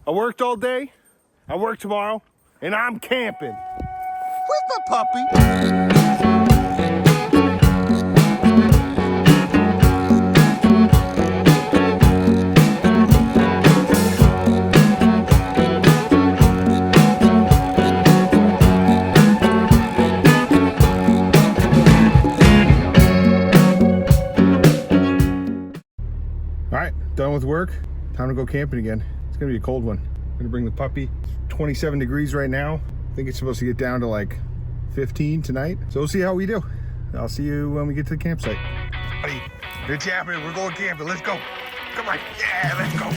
I worked all day, I work tomorrow, and I'm camping. Where's my puppy? All right, done with work. Time to go camping again. It's gonna be a cold one. I'm gonna bring the puppy. It's 27 degrees right now. I think it's supposed to get down to like 15 tonight. So we'll see how we do. I'll see you when we get to the campsite. Buddy, it's happening. We're going camping. Let's go. Come on. Yeah, let's go.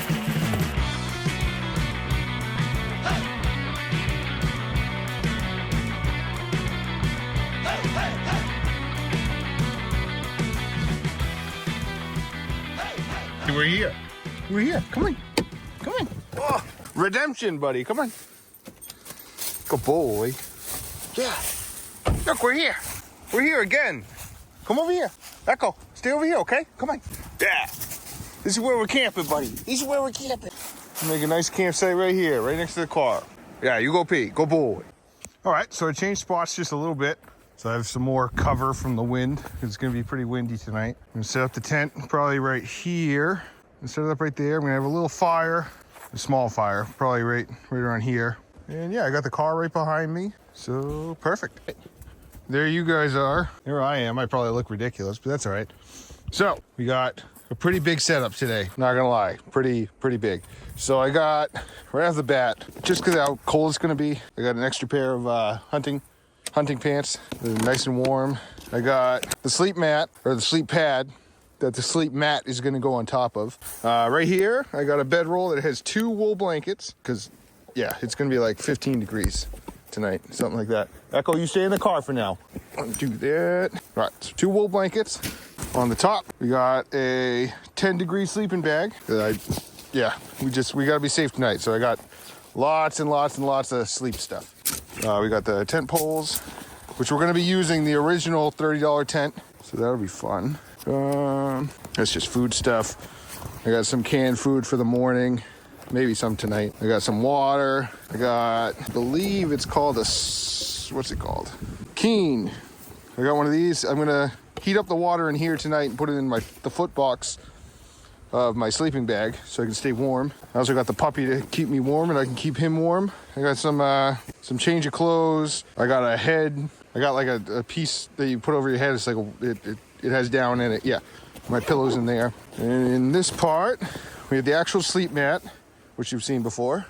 We're here. We're here. Come on. Come on. Oh, redemption, buddy. Come on. Good boy. Yeah. Look, we're here. We're here again. Come over here. Echo, stay over here, okay? Come on. Yeah. This is where we're camping, buddy. This is where we're camping. Make a nice campsite right here, right next to the car. Yeah, you go pee. Go boy. All right, so I changed spots just a little bit. So I have some more cover from the wind. It's gonna be pretty windy tonight. I'm gonna set up the tent probably right here. And set it up right there. I'm gonna have a little fire, a small fire, probably right around here. And yeah, I got the car right behind me. So perfect. There you guys are. There I am. I probably look ridiculous, but that's all right. So we got a pretty big setup today. Not gonna lie, pretty big. So I got, right off the bat, just because how cold it's gonna be, I got an extra pair of hunting pants. They're nice and warm. I got the sleep mat, or the sleep pad, that the sleep mat is gonna go on top of. Right here, I got a bedroll that has 2 wool blankets, because, yeah, it's gonna be like 15 degrees tonight, something like that. Echo, you stay in the car for now. Do that. All right, so 2 wool blankets. On the top, we got a 10-degree sleeping bag. We gotta be safe tonight, so I got lots and lots and lots of sleep stuff. We got the tent poles, which we're gonna be using the original $30 tent, so that'll be fun. That's just food stuff. I got some canned food for the morning, maybe some tonight. I got some water. I got, I believe it's called what's it called? Keen. I got one of these. I'm gonna heat up the water in here tonight and put it in the foot box of my sleeping bag so I can stay warm. I also got the puppy to keep me warm and I can keep him warm. I got some change of clothes. I got a head. I got like a piece that you put over your head. It's like it has down in it. Yeah, my pillow's in there. And in this part, we have the actual sleep mat, which you've seen before.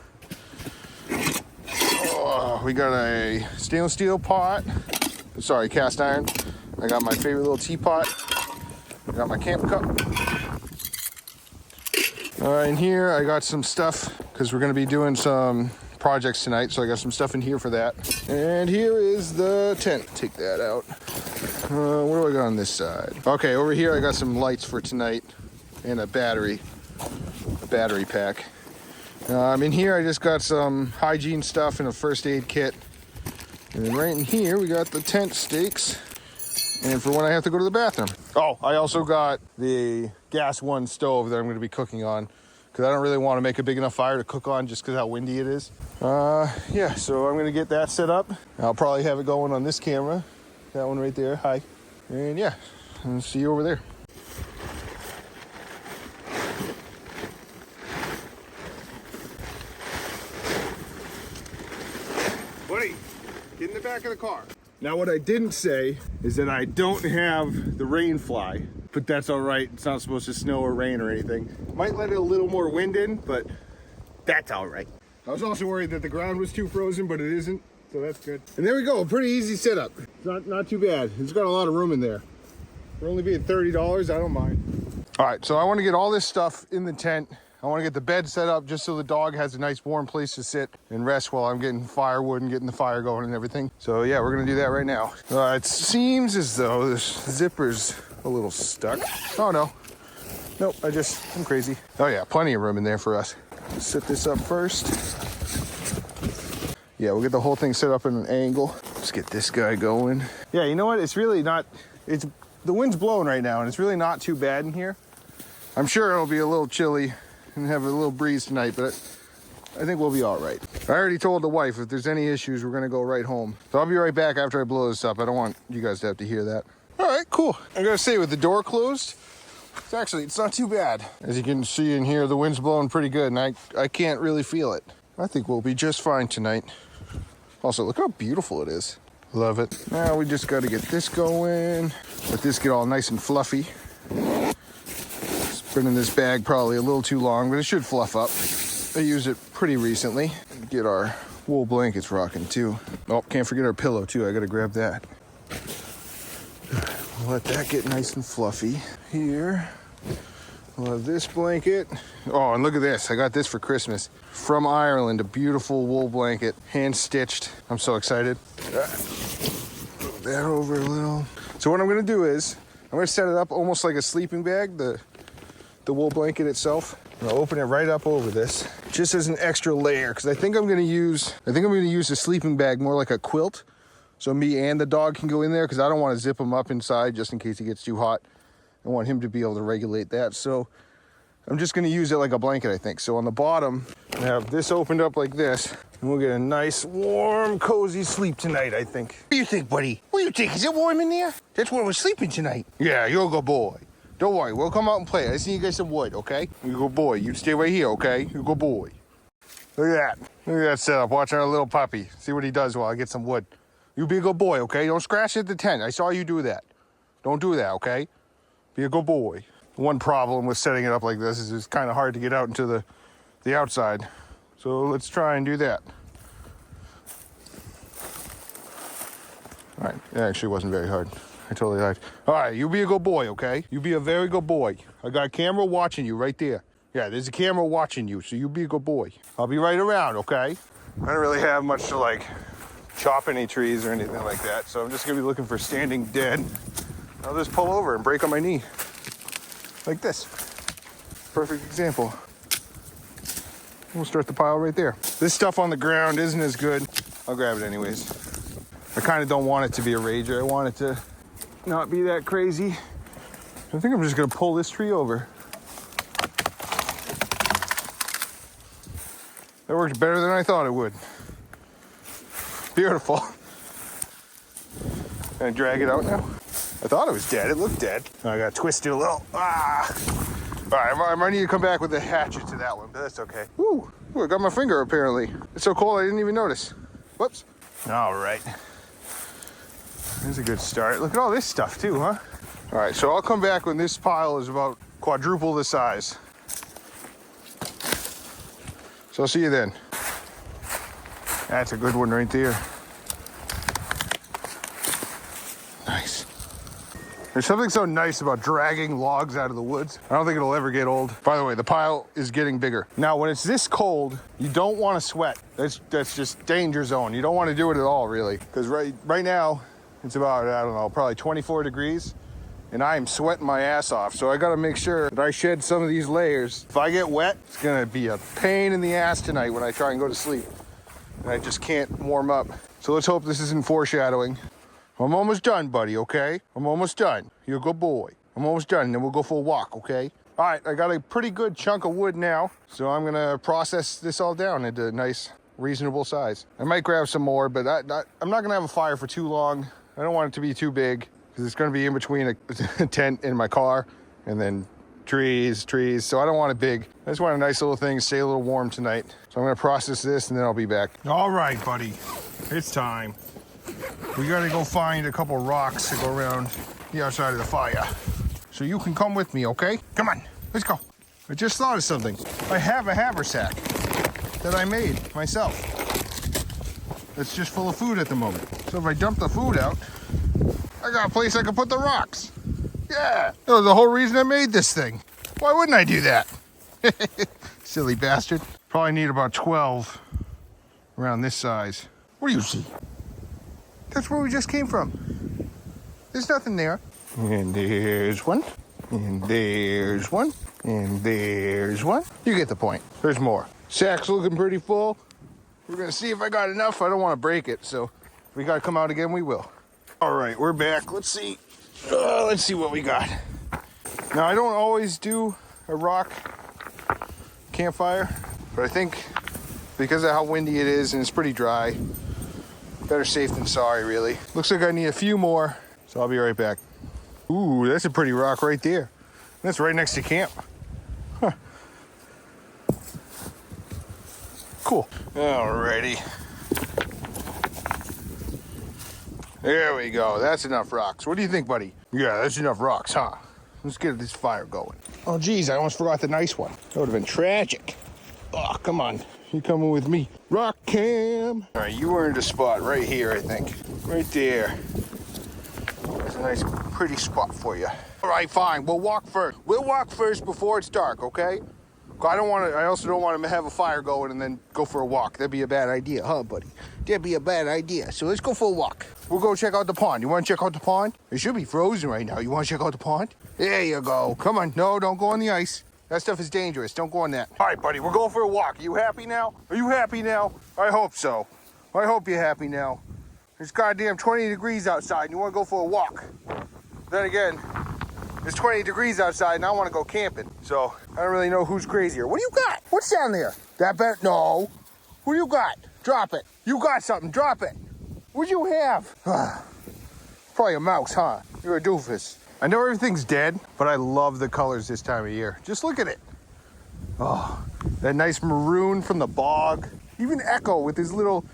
Oh, we got a stainless steel pot. Sorry, cast iron. I got my favorite little teapot. I got my camp cup. In here, I got some stuff because we're going to be doing some projects tonight. So I got some stuff in here for that. And here is the tent. Take that out. What do I got on this side? Okay, over here I got some lights for tonight and a battery pack. In here I just got some hygiene stuff and a first aid kit. And then right in here we got the tent stakes and for when I have to go to the bathroom. Oh, I also got the gas one stove that I'm going to be cooking on because I don't really want to make a big enough fire to cook on just because how windy it is. Yeah, so I'm going to get that set up. I'll probably have it going on this camera. That one right there. Hi. And yeah, I'll see you over there. Buddy, get in the back of the car. Now what I didn't say is that I don't have the rain fly, but that's all right. It's not supposed to snow or rain or anything. Might let a little more wind in, but that's all right. I was also worried that the ground was too frozen, but it isn't, so that's good. And there we go, a pretty easy setup. It's not too bad. It's got a lot of room in there. For only being $30, I don't mind. All right, so I want to get all this stuff in the tent. I want to get the bed set up just so the dog has a nice warm place to sit and rest while I'm getting firewood and getting the fire going and everything. So yeah, we're gonna do that right now. It seems as though this zipper's a little stuck. Oh no, nope, I'm crazy. Oh yeah, plenty of room in there for us. Let's set this up first. Yeah, we'll get the whole thing set up in an angle. Let's get this guy going. Yeah, you know what? It's really not, the wind's blowing right now and it's really not too bad in here. I'm sure it'll be a little chilly and have a little breeze tonight, but I think we'll be all right. I already told the wife if there's any issues, we're gonna go right home. So I'll be right back after I blow this up. I don't want you guys to have to hear that. All right, cool. I gotta say, with the door closed, it's not too bad. As you can see in here, the wind's blowing pretty good, and I can't really feel it. I think we'll be just fine tonight. Also, look how beautiful it is. Love it. Now we just gotta get this going. Let this get all nice and fluffy. Been in this bag probably a little too long, but it should fluff up. I used it pretty recently. Get our wool blankets rocking too. Oh, can't forget our pillow too. I gotta grab that. Let that get nice and fluffy here. We'll have this blanket. Oh, and look at this. I got this for Christmas. From Ireland, a beautiful wool blanket, hand stitched. I'm so excited. Move that over a little. So what I'm gonna do is, I'm gonna set it up almost like a sleeping bag, the wool blanket itself. I'm gonna open it right up over this, just as an extra layer, because I think I'm gonna use the sleeping bag more like a quilt, so me and the dog can go in there, because I don't want to zip him up inside just in case he gets too hot. I want him to be able to regulate that, so I'm just gonna use it like a blanket, I think. So on the bottom, I have this opened up like this, and we'll get a nice, warm, cozy sleep tonight, I think. What do you think, buddy? What do you think? Is it warm in there? That's where we're sleeping tonight. Yeah, you're a good boy. Don't worry, we'll come out and play. I just need you guys some wood, okay? You go boy. You stay right here, okay? You go boy. Look at that. Look at that setup. Watching our little puppy. See what he does while I get some wood. You be a good boy, okay? Don't scratch at the tent. I saw you do that. Don't do that, okay? Be a good boy. One problem with setting it up like this is it's kind of hard to get out into the outside. So let's try and do that. All right, it actually wasn't very hard. I totally lied. All right, you be a good boy, okay? You be a very good boy. I got a camera watching you right there. Yeah, there's a camera watching you, so you be a good boy. I'll be right around, okay? I don't really have much to, like, chop any trees or anything like that, so I'm just gonna be looking for standing dead. I'll just pull over and break on my knee. Like this. Perfect example. We'll start the pile right there. This stuff on the ground isn't as good. I'll grab it anyways. I kind of don't want it to be a rager. I want it to not be that crazy. I think I'm just gonna pull this tree over. That worked better than I thought it would. Beautiful. Gonna drag it out now. I thought it was dead. It looked dead. I got twisted a little. Ah! All right, I might need to come back with a hatchet to that one, but that's okay. Ooh, I got my finger apparently. It's so cold I didn't even notice. Whoops. All right. There's a good start. Look at all this stuff too, huh? All right, so I'll come back when this pile is about quadruple the size. So I'll see you then. That's a good one right there. Nice. There's something so nice about dragging logs out of the woods. I don't think it'll ever get old. By the way, the pile is getting bigger. Now, when it's this cold, you don't want to sweat. That's just danger zone. You don't want to do it at all, really. Because right now, it's about, I don't know, probably 24 degrees. And I am sweating my ass off. So I got to make sure that I shed some of these layers. If I get wet, it's going to be a pain in the ass tonight when I try and go to sleep. And I just can't warm up. So let's hope this isn't foreshadowing. I'm almost done, buddy, okay? I'm almost done. You're a good boy. I'm almost done, and then we'll go for a walk, okay? All right, I got a pretty good chunk of wood now, so I'm gonna process this all down into a nice, reasonable size. I might grab some more, but I'm not gonna have a fire for too long. I don't want it to be too big, because it's gonna be in between a tent and my car, and then trees, so I don't want it big. I just want a nice little thing, stay a little warm tonight. So I'm gonna process this, and then I'll be back. All right, buddy, it's time. We gotta go find a couple rocks to go around the outside of the fire. So you can come with me, okay? Come on, let's go. I just thought of something. I have a haversack that I made myself. It's just full of food at the moment. So if I dump the food out, I got a place I can put the rocks. Yeah, that was the whole reason I made this thing. Why wouldn't I do that? Silly bastard. Probably need about 12 around this size. What do you see? That's where we just came from. There's nothing there. And there's one. And there's one. And there's one. You get the point. There's more. Sack's looking pretty full. We're gonna see if I got enough. I don't want to break it, so if we gotta come out again, we will. All right, we're back. Let's see. Let's see what we got. Now, I don't always do a rock campfire, but I think because of how windy it is and it's pretty dry. Better safe than sorry, really. Looks like I need a few more, so I'll be right back. Ooh, that's a pretty rock right there. That's right next to camp. Huh. Cool. Alrighty. There we go. That's enough rocks. What do you think, buddy? Yeah, that's enough rocks, huh? Let's get this fire going. Oh, geez, I almost forgot the nice one. That would have been tragic. Oh, come on. You coming with me? Rock cam. All right, you earned a spot right here, I think. Right there. That's a nice, pretty spot for you. All right, fine. We'll walk first. We'll walk first before it's dark, okay? I also don't want to have a fire going and then go for a walk. That'd be a bad idea, huh, buddy? That'd be a bad idea. So let's go for a walk. We'll go check out the pond. You want to check out the pond? It should be frozen right now. You want to check out the pond? There you go. Come on. No, don't go on the ice. That stuff is dangerous. Don't go on that. All right, buddy. We're going for a walk. Are you happy now? Are you happy now? I hope so. I hope you're happy now. It's goddamn 20 degrees outside and you want to go for a walk. Then again, it's 20 degrees outside and I want to go camping. So I don't really know who's crazier. What do you got? What's down there? That better? No. What do you got? Drop it. You got something. Drop it. What'd you have? Probably a mouse, huh? You're a doofus. I know everything's dead, but I love the colors this time of year. Just look at it. Oh, that nice maroon from the bog. Even Echo with his little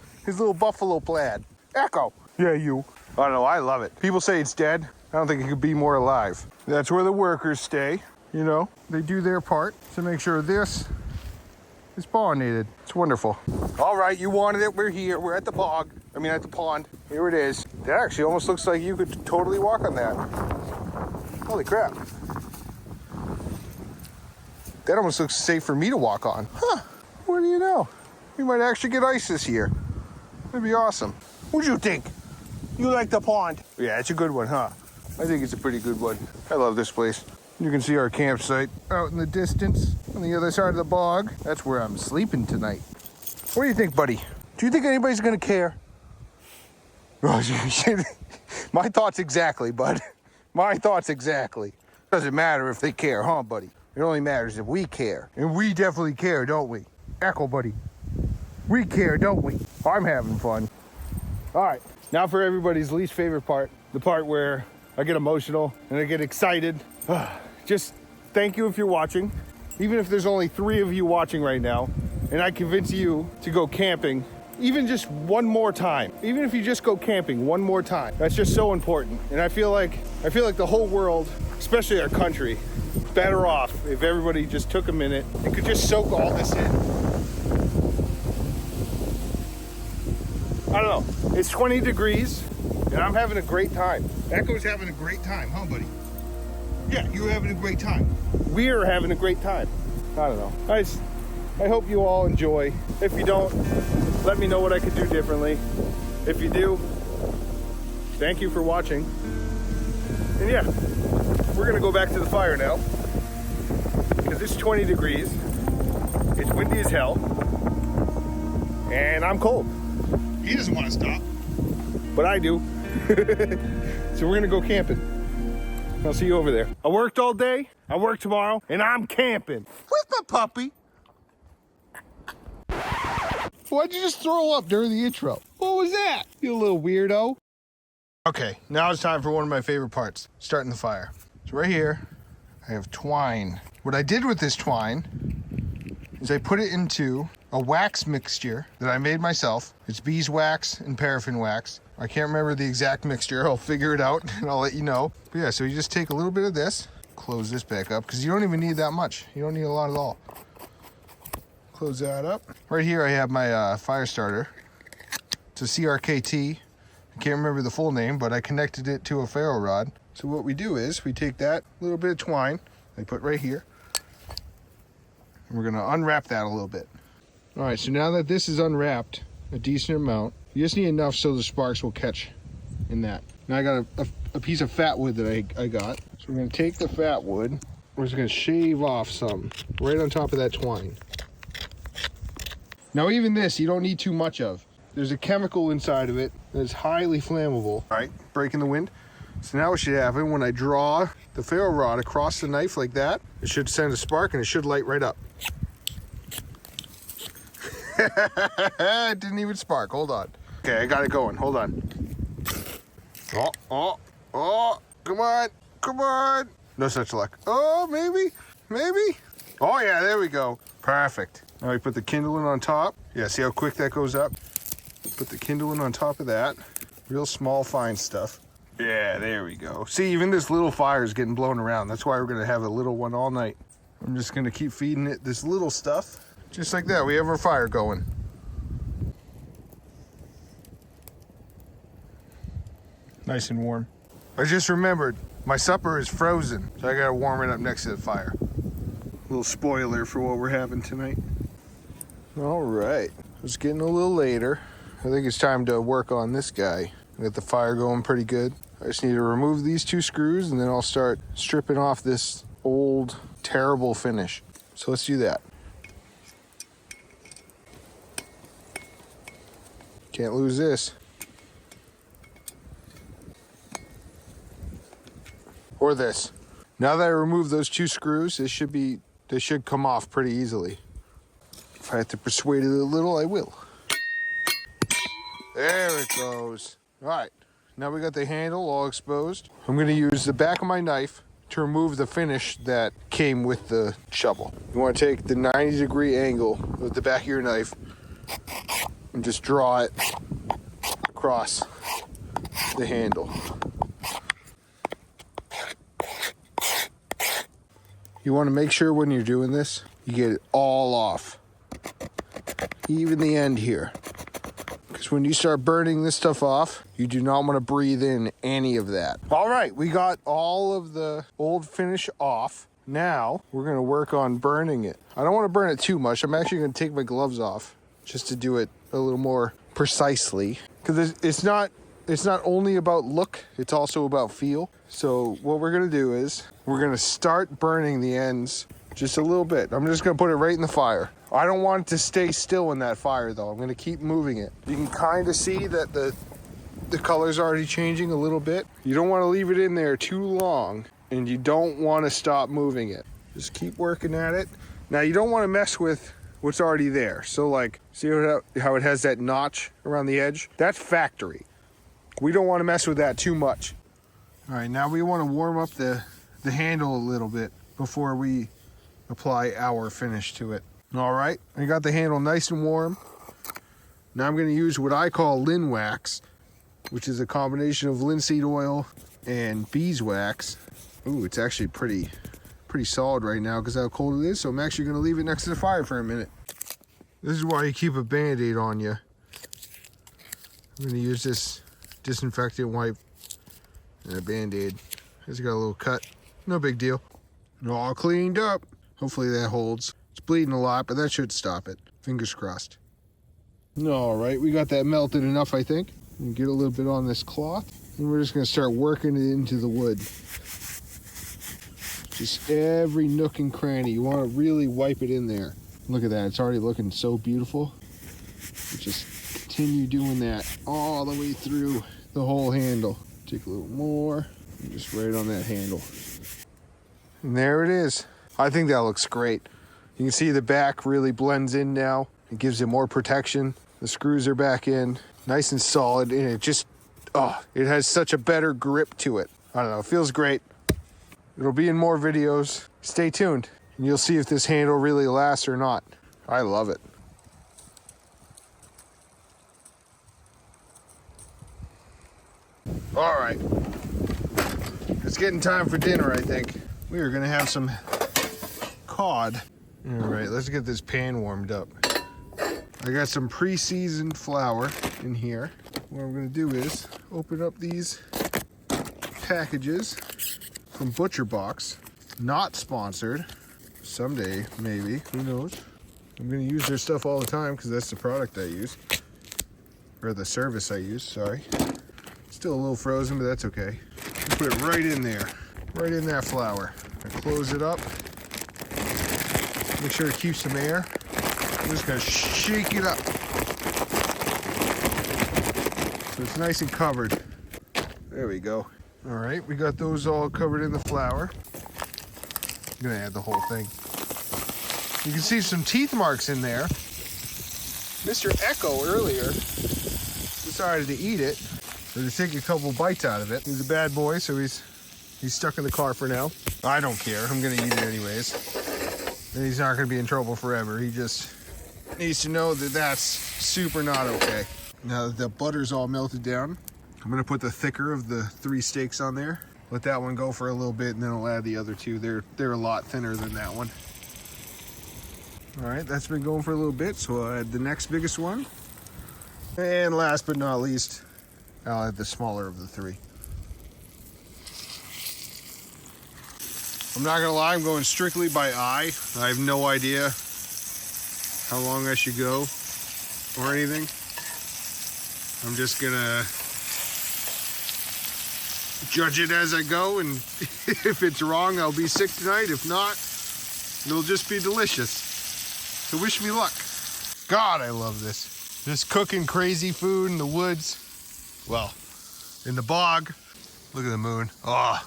buffalo plaid. Echo. Yeah, you. I don't know. I love it. People say it's dead. I don't think it could be more alive. That's where the workers stay. You know, they do their part to make sure this is pollinated. It's wonderful. All right, you wanted it. We're here. We're at the bog. I mean, at the pond. Here it is. That actually almost looks like you could totally walk on that. Holy crap. That almost looks safe for me to walk on. Huh. What do you know? We might actually get ice this year. That'd be awesome. What'd you think? You like the pond? Yeah, it's a good one, huh? I think it's a pretty good one. I love this place. You can see our campsite out in the distance on the other side of the bog. That's where I'm sleeping tonight. What do you think, buddy? Do you think anybody's gonna care? My thoughts exactly, bud. My thoughts exactly. Doesn't matter if they care, huh, buddy? It only matters if we care. And we definitely care, don't we? Echo, buddy. We care, don't we? I'm having fun. All right, now for everybody's least favorite part, the part where I get emotional and I get excited. Just thank you if you're watching. Even if there's only 3 of you watching right now, and I convince you to go camping, even just one more time. Even if you just go camping one more time, that's just so important. And I feel like the whole world, especially our country, is better off if everybody just took a minute and could just soak all this in. I don't know. It's 20 degrees, and I'm having a great time. Echo's having a great time, huh, buddy? Yeah, you're having a great time. We're having a great time. I don't know. I hope you all enjoy. If you don't, let me know what I could do differently. If you do, thank you for watching. And yeah, we're gonna go back to the fire now because it's 20 degrees. It's windy as hell. And I'm cold. He doesn't want to stop. But I do. So we're gonna go camping. I'll see you over there. I worked all day, I work tomorrow, and I'm camping. Where's my puppy? Why'd you just throw up during the intro? What was that, you little weirdo? Okay, now it's time for one of my favorite parts, starting the fire. So right here, I have twine. What I did with this twine is I put it into a wax mixture that I made myself. It's beeswax and paraffin wax. I can't remember the exact mixture. I'll figure it out and I'll let you know. But yeah, so you just take a little bit of this, close this back up, because you don't even need that much. You don't need a lot at all. Close that up. Right here I have my fire starter. It's a CRKT. I can't remember the full name, but I connected it to a ferro rod. So what we do is we take that little bit of twine, I put right here, and we're gonna unwrap that a little bit. All right, so now that this is unwrapped a decent amount, you just need enough so the sparks will catch in that. Now I got a piece of fat wood that I got. So we're gonna take the fat wood, we're just gonna shave off some right on top of that twine. Now even this, you don't need too much of. There's a chemical inside of it that's highly flammable. All right, breaking the wind. So now what should happen when I draw the ferro rod across the knife like that, it should send a spark and it should light right up. It didn't even spark. Hold on. Okay, I got it going. Hold on. Oh, come on. Come on. No such luck. Oh, maybe. Oh, yeah, there we go. Perfect. Now we put the kindling on top. Yeah, see how quick that goes up? Put the kindling on top of that. Real small, fine stuff. Yeah, there we go. See, even this little fire is getting blown around. That's why we're going to have a little one all night. I'm just going to keep feeding it this little stuff. Just like that, we have our fire going. Nice and warm. I just remembered, my supper is frozen, so I got to warm it up next to the fire. Little spoiler for what we're having tonight. All right, it's getting a little later. I think it's time to work on this guy. I got the fire going pretty good. I just need to remove these 2 screws and then I'll start stripping off this old, terrible finish. So let's do that. Can't lose this. Or this. Now that I removed those 2 screws, they should come off pretty easily. If I have to persuade it a little, I will. There it goes. All right, now we got the handle all exposed. I'm gonna use the back of my knife to remove the finish that came with the shovel. You wanna take the 90-degree angle with the back of your knife and just draw it across the handle. You wanna make sure when you're doing this, you get it all off. Even the end here. Because when you start burning this stuff off, you do not want to breathe in any of that. All right, we got all of the old finish off. Now we're going to work on burning it. I don't want to burn it too much. I'm actually going to take my gloves off just to do it a little more precisely. Because it's not only about look, it's also about feel. So what we're going to do is we're going to start burning the ends just a little bit. I'm just going to put it right in the fire. I don't want it to stay still in that fire though. I'm going to keep moving it. You can kind of see that the color's already changing a little bit. You don't want to leave it in there too long and you don't want to stop moving it. Just keep working at it. Now you don't want to mess with what's already there. So like, see how it has that notch around the edge? That's factory. We don't want to mess with that too much. All right, now we want to warm up the handle a little bit before we apply our finish to it. All right, I got the handle nice and warm. Now I'm going to use what I call Linwax, which is a combination of linseed oil and beeswax. Ooh, it's actually pretty solid right now because how cold it is, so I'm actually going to leave it next to the fire for a minute. This is why you keep a Band-Aid on you. I'm going to use this disinfectant wipe and a Band-Aid. It's got a little cut, no big deal. All cleaned up. Hopefully that holds. It's bleeding a lot, but that should stop it. Fingers crossed. All right, we got that melted enough, I think. And get a little bit on this cloth, and we're just gonna start working it into the wood. Just every nook and cranny. You wanna really wipe it in there. Look at that, it's already looking so beautiful. Just continue doing that all the way through the whole handle. Take a little more, and just right on that handle. And there it is. I think that looks great. You can see the back really blends in now. It gives it more protection. The screws are back in, nice and solid, and it just, it has such a better grip to it. I don't know, it feels great. It'll be in more videos. Stay tuned, and you'll see if this handle really lasts or not. I love it. All right, it's getting time for dinner, I think. We are gonna have some cod. All right, let's get this pan warmed up. I got some pre-seasoned flour in here. What I'm gonna do is open up these packages from Butcher Box. Not sponsored. Someday, maybe, who knows? I'm gonna use their stuff all the time because that's the product I use. Or the service I use, sorry. Still a little frozen, but that's okay. Put it right in there, right in that flour. I close it up. Make sure it keeps some air. I'm just gonna shake it up so it's nice and covered. There we go. All right, we got those all covered in the flour. I'm gonna add the whole thing. You can see some teeth marks in there. Mr. Echo earlier decided to eat it, or to take a couple bites out of it. He's a bad boy, so he's stuck in the car for now. I don't care. I'm gonna eat it anyways. And he's not gonna be in trouble forever. He just needs to know that that's super not okay. Now that the butter's all melted down, I'm gonna put the thicker of the 3 steaks on there. Let that one go for a little bit, and then I'll add the other 2. They're a lot thinner than that one. All right, that's been going for a little bit, so I'll add the next biggest one. And last but not least, I'll add the smaller of the 3. I'm not gonna lie, I'm going strictly by eye. I have no idea how long I should go or anything. I'm just gonna judge it as I go, and if it's wrong, I'll be sick tonight. If not, it'll just be delicious. So wish me luck. God, I love this. Just cooking crazy food in the woods. Well, in the bog. Look at the moon. Oh,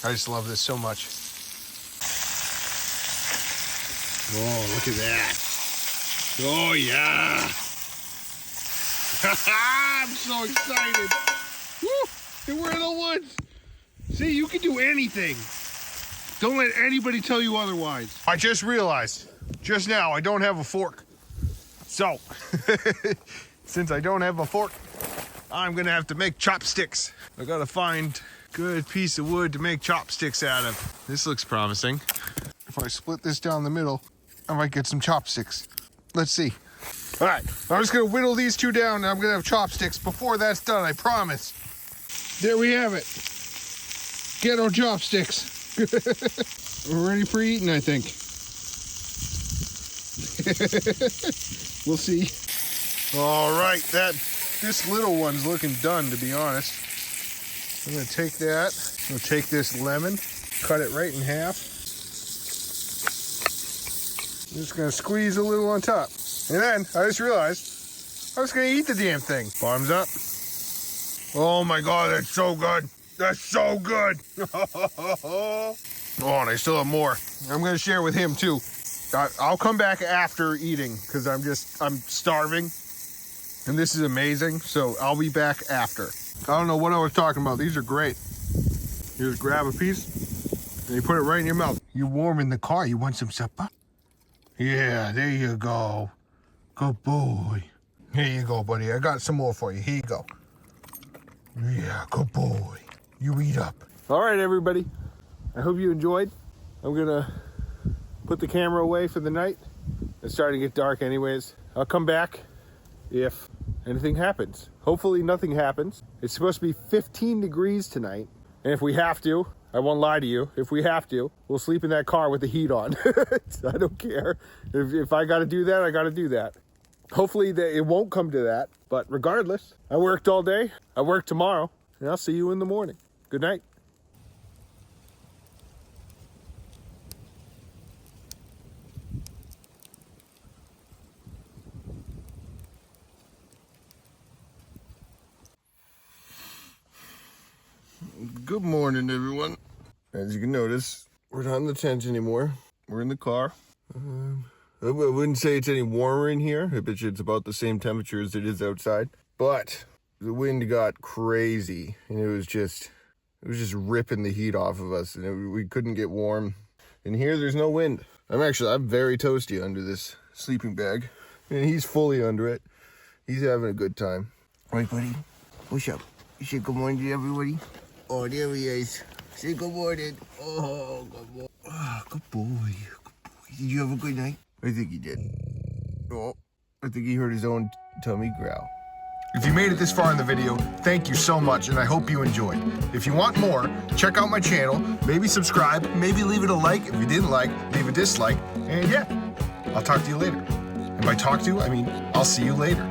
I just love this so much. Oh, look at that. Oh, yeah. I'm so excited. Woo! And we're in the woods. See, you can do anything. Don't let anybody tell you otherwise. I just realized, just now, I don't have a fork. So, since I don't have a fork, I'm gonna have to make chopsticks. I gotta find a good piece of wood to make chopsticks out of. This looks promising. If I split this down the middle, I might get some chopsticks. Let's see. All right, I'm just gonna whittle these 2 down, and I'm gonna have chopsticks before that's done, I promise. There we have it. Ghetto chopsticks. We're ready for eating, I think. We'll see. All right, this little one's looking done, to be honest. I'm gonna take that. I'm gonna take this lemon, cut it right in half. I'm just gonna squeeze a little on top. And then I just realized I was gonna eat the damn thing. Bottoms up. Oh my God, that's so good. That's so good. Oh, and I still have more. I'm gonna share with him too. I'll come back after eating because I'm starving. And this is amazing, so I'll be back after. I don't know what I was talking about. These are great. You just grab a piece and you put it right in your mouth. You're warm in the car. You want some supper? Yeah, there you go. Good boy. Here you go, buddy. I got some more for you. Here you go. Yeah, good boy. You eat up. All right, everybody. I hope you enjoyed. I'm gonna put the camera away for the night. It's starting to get dark anyways. I'll come back if anything happens. Hopefully nothing happens. It's supposed to be 15 degrees tonight. And if we have to, I won't lie to you, if we have to, we'll sleep in that car with the heat on. I don't care. If I gotta do that, I gotta do that. Hopefully it won't come to that. But regardless, I worked all day. I work tomorrow. And I'll see you in the morning. Good night. Good morning, everyone. As you can notice, we're not in the tent anymore. We're in the car. I wouldn't say it's any warmer in here. I bet you it's about the same temperature as it is outside. But the wind got crazy, and it was just ripping the heat off of us, and we couldn't get warm. In here, there's no wind. I'm very toasty under this sleeping bag, and he's fully under it. He's having a good time. Right, buddy? What's up? You say good morning to everybody? Oh, there he is. Say good morning. Oh, good boy. Oh, good boy. Good boy. Did you have a good night? I think he did. Oh, I think he heard his own tummy growl. If you made it this far in the video, thank you so much, and I hope you enjoyed. If you want more, check out my channel, maybe subscribe, maybe leave it a like. If you didn't like, leave a dislike, and yeah, I'll talk to you later. And by talk to, I mean I'll see you later.